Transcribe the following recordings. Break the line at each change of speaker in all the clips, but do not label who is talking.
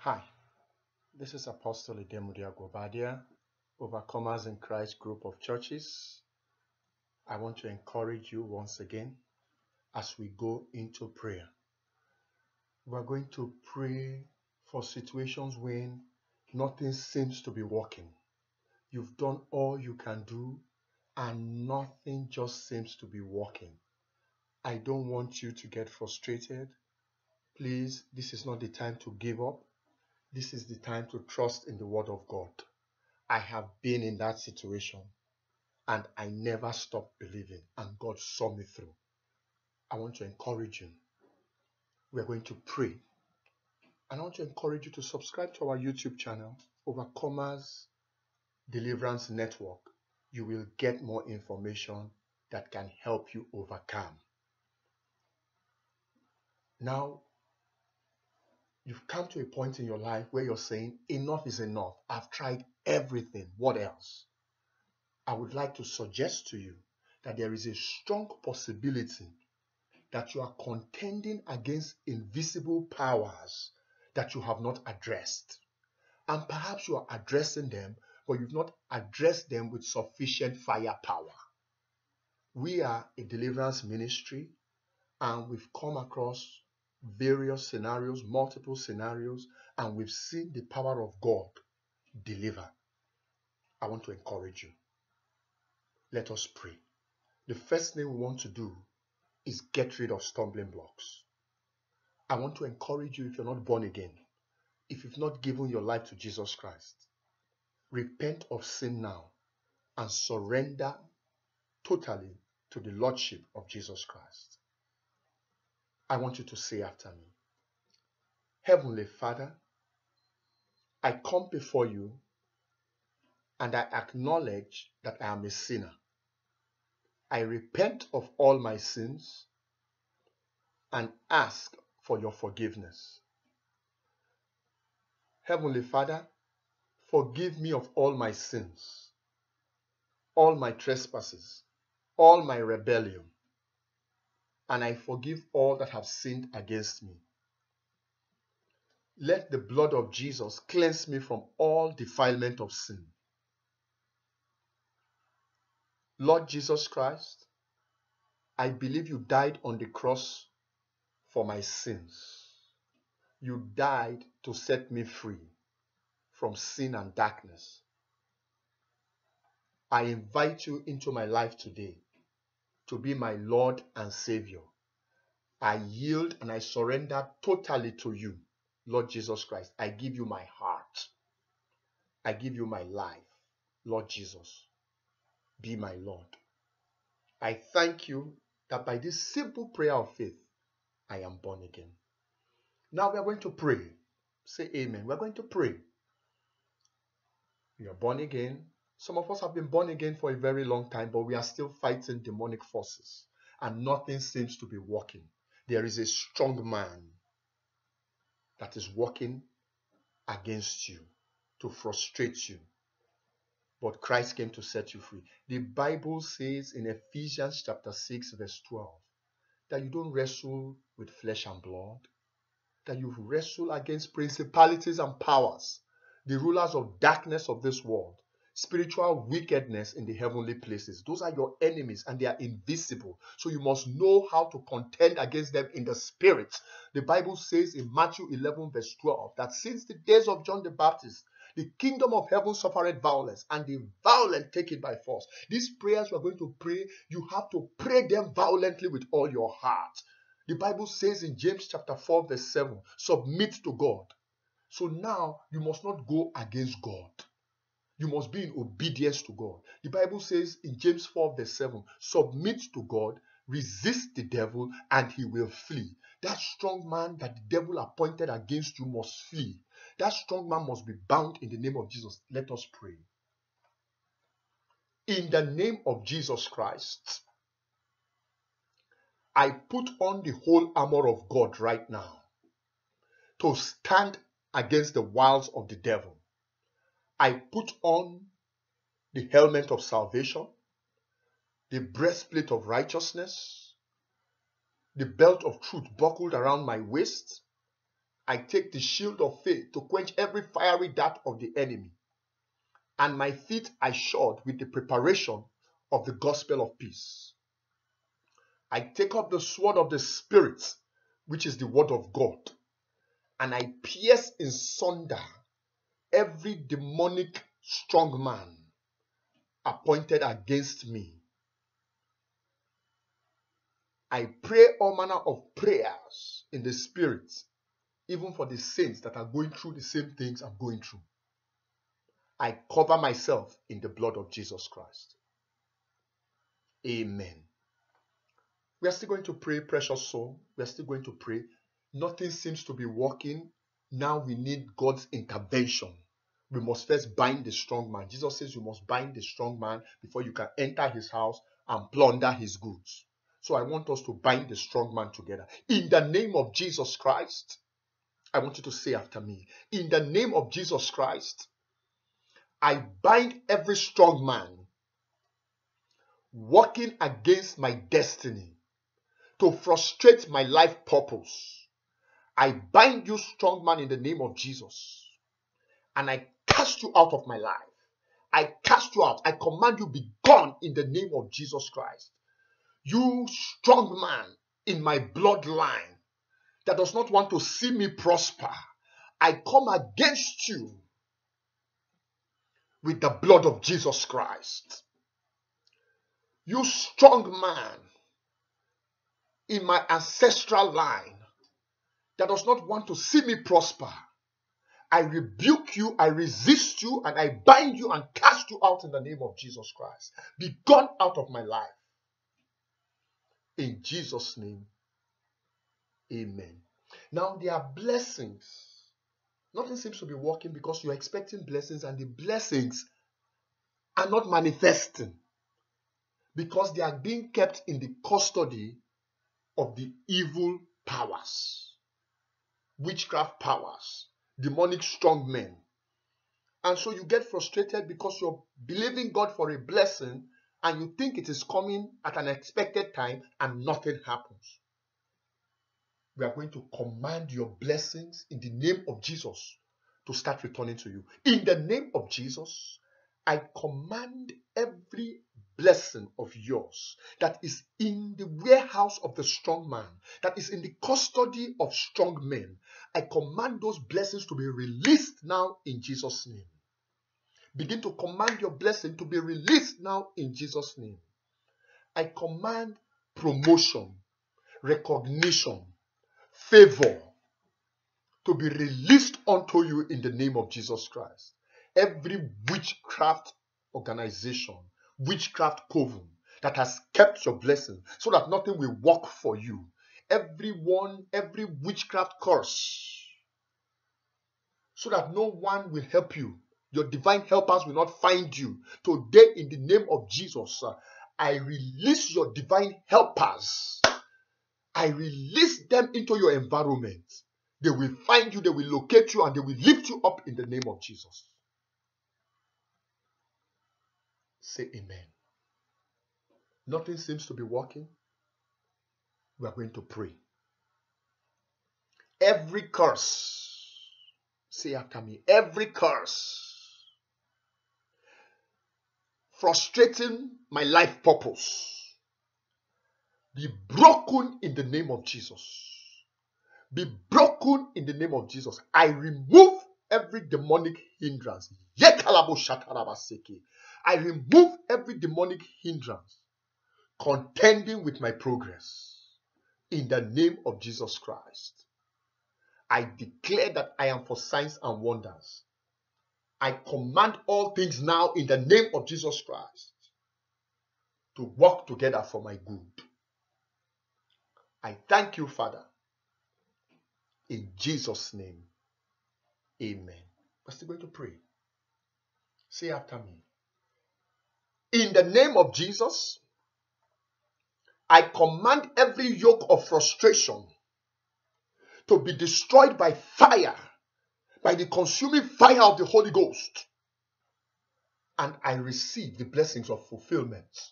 Hi, this is Apostle Idemudia Guobadia, Overcomers in Christ group of churches. I want to encourage you once again as we go into prayer. We're going to pray for situations when nothing seems to be working. You've done all you can do and nothing just seems to be working. I don't want you to get frustrated. Please, this is not the time to give up. This is the time to trust in the word of God. I have been in that situation and I never stopped believing, and God saw me through. I want to encourage you. We're going to pray. And I want to encourage you to subscribe to our YouTube channel, Overcomers Deliverance Network. You will get more information that can help you overcome. Now, you've come to a point in your life where you're saying, enough is enough. I've tried everything. What else? I would like to suggest to you that there is a strong possibility that you are contending against invisible powers that you have not addressed. And perhaps you are addressing them, but you've not addressed them with sufficient firepower. We are a deliverance ministry, and we've come across various scenarios, multiple scenarios, and we've seen the power of God deliver. I want to encourage you. Let us pray. The first thing we want to do is get rid of stumbling blocks. I want to encourage you, if you're not born again, if you've not given your life to Jesus Christ, repent of sin now and surrender totally to the Lordship of Jesus Christ. I want you to say after me, Heavenly Father, I come before you and I acknowledge that I am a sinner. I repent of all my sins and ask for your forgiveness. Heavenly Father, forgive me of all my sins, all my trespasses, all my rebellion, and I forgive all that have sinned against me. Let the blood of Jesus cleanse me from all defilement of sin. Lord Jesus Christ, I believe you died on the cross for my sins. You died to set me free from sin and darkness. I invite you into my life today to be my Lord and Savior. I yield and I surrender totally to you, Lord Jesus Christ. I give you my heart. I give you my life, Lord Jesus. Be my Lord. I thank you that by this simple prayer of faith, I am born again. Now we are going to pray. Say amen. We are going to pray. You are born again. Some of us have been born again for a very long time, but we are still fighting demonic forces, and nothing seems to be working. There is a strong man that is working against you to frustrate you. But Christ came to set you free. The Bible says in Ephesians chapter 6 verse 12 that you don't wrestle with flesh and blood, that you wrestle against principalities and powers, the rulers of darkness of this world, spiritual wickedness in the heavenly places. Those are your enemies and they are invisible. So you must know how to contend against them in the spirit. The Bible says in Matthew 11 verse 12 that since the days of John the Baptist, the kingdom of heaven suffered violence, and the violent take it by force. These prayers we are going to pray, you have to pray them violently with all your heart. The Bible says in James chapter 4 verse 7, submit to God. So now you must not go against God. You must be in obedience to God. The Bible says in James 4 verse 7, submit to God, resist the devil, and he will flee. That strong man that the devil appointed against you must flee. That strong man must be bound in the name of Jesus. Let us pray. In the name of Jesus Christ, I put on the whole armor of God right now to stand against the wiles of the devil. I put on the helmet of salvation, the breastplate of righteousness, the belt of truth buckled around my waist, I take the shield of faith to quench every fiery dart of the enemy. And my feet I shod with the preparation of the gospel of peace. I take up the sword of the Spirit, which is the word of God, and I pierce in sunder every demonic strong man appointed against me. I pray all manner of prayers in the Spirit, even for the saints that are going through the same things I'm going through. I cover myself in the blood of Jesus Christ. Amen. We are still going to pray, precious soul. We are still going to pray. Nothing seems to be working. Now we need God's intervention. We must first bind the strong man. Jesus says you must bind the strong man before you can enter his house and plunder his goods. So I want us to bind the strong man together. In the name of Jesus Christ, I want you to say after me. In the name of Jesus Christ, I bind every strong man working against my destiny to frustrate my life purpose. I bind you, strong man, in the name of Jesus, and I cast you out of my life. I cast you out. I command you, be gone in the name of Jesus Christ. You strong man in my bloodline that does not want to see me prosper, I come against you with the blood of Jesus Christ. You strong man in my ancestral line that does not want to see me prosper, I rebuke you, I resist you, and I bind you and cast you out in the name of Jesus Christ. Be gone out of my life. In Jesus' name, amen. Now there are blessings. Nothing seems to be working because you're expecting blessings and the blessings are not manifesting because they are being kept in the custody of the evil powers, witchcraft powers, demonic strong men. And so you get frustrated because you're believing God for a blessing and you think it is coming at an expected time and nothing happens. We are going to command your blessings in the name of Jesus to start returning to you. In the name of Jesus, I command every blessing of yours that is in the warehouse of the strong man, that is in the custody of strong men. I command those blessings to be released now in Jesus' name. Begin to command your blessing to be released now in Jesus' name. I command promotion, recognition, favor to be released unto you in the name of Jesus Christ. Every witchcraft organization, witchcraft coven that has kept your blessing so that nothing will work for you. Every witchcraft curse so that no one will help you. Your divine helpers will not find you. Today, in the name of Jesus, I release your divine helpers. I release them into your environment. They will find you, they will locate you, and they will lift you up in the name of Jesus. Say amen. Nothing seems to be working. We are going to pray. Every curse, say after me, every curse frustrating my life purpose, be broken in the name of Jesus. Be broken in the name of Jesus. I remove every demonic hindrance. I remove every demonic hindrance contending with my progress in the name of Jesus Christ. I declare that I am for signs and wonders. I command all things now in the name of Jesus Christ to work together for my good. I thank you, Father. In Jesus' name, amen. We're still going to pray. Say after me. In the name of Jesus, I command every yoke of frustration to be destroyed by fire, by the consuming fire of the Holy Ghost. And I receive the blessings of fulfillment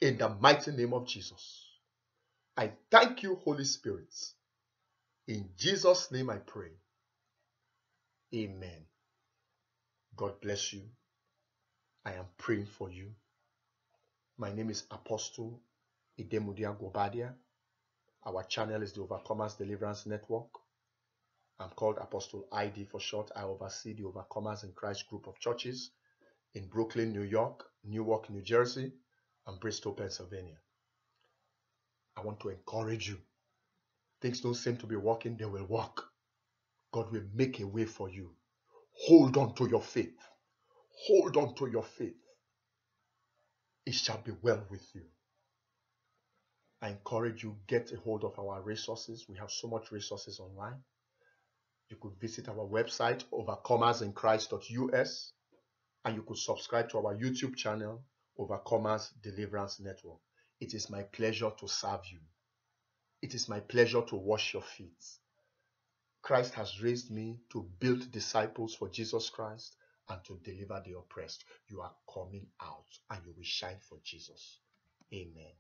in the mighty name of Jesus. I thank you, Holy Spirit. In Jesus' name I pray. Amen. God bless you. I am praying for you. My name is Apostle Idemudia Guobadia. Our channel is the Overcomers Deliverance Network. I'm called Apostle ID for short. I oversee the Overcomers in Christ group of churches in Brooklyn, New York, Newark, New Jersey, and Bristol, Pennsylvania. I want to encourage you. Things don't seem to be working, they will work. God will make a way for you. Hold on to your faith. Hold on to your faith. It shall be well with you. I encourage you, get a hold of our resources. We have so much resources online. You could visit our website, overcomersinchrist.us, and you could subscribe to our YouTube channel, Overcomers Deliverance Network. It is my pleasure to serve you. It is my pleasure to wash your feet. Christ has raised me to build disciples for Jesus Christ and to deliver the oppressed. You are coming out and you will shine for Jesus. Amen.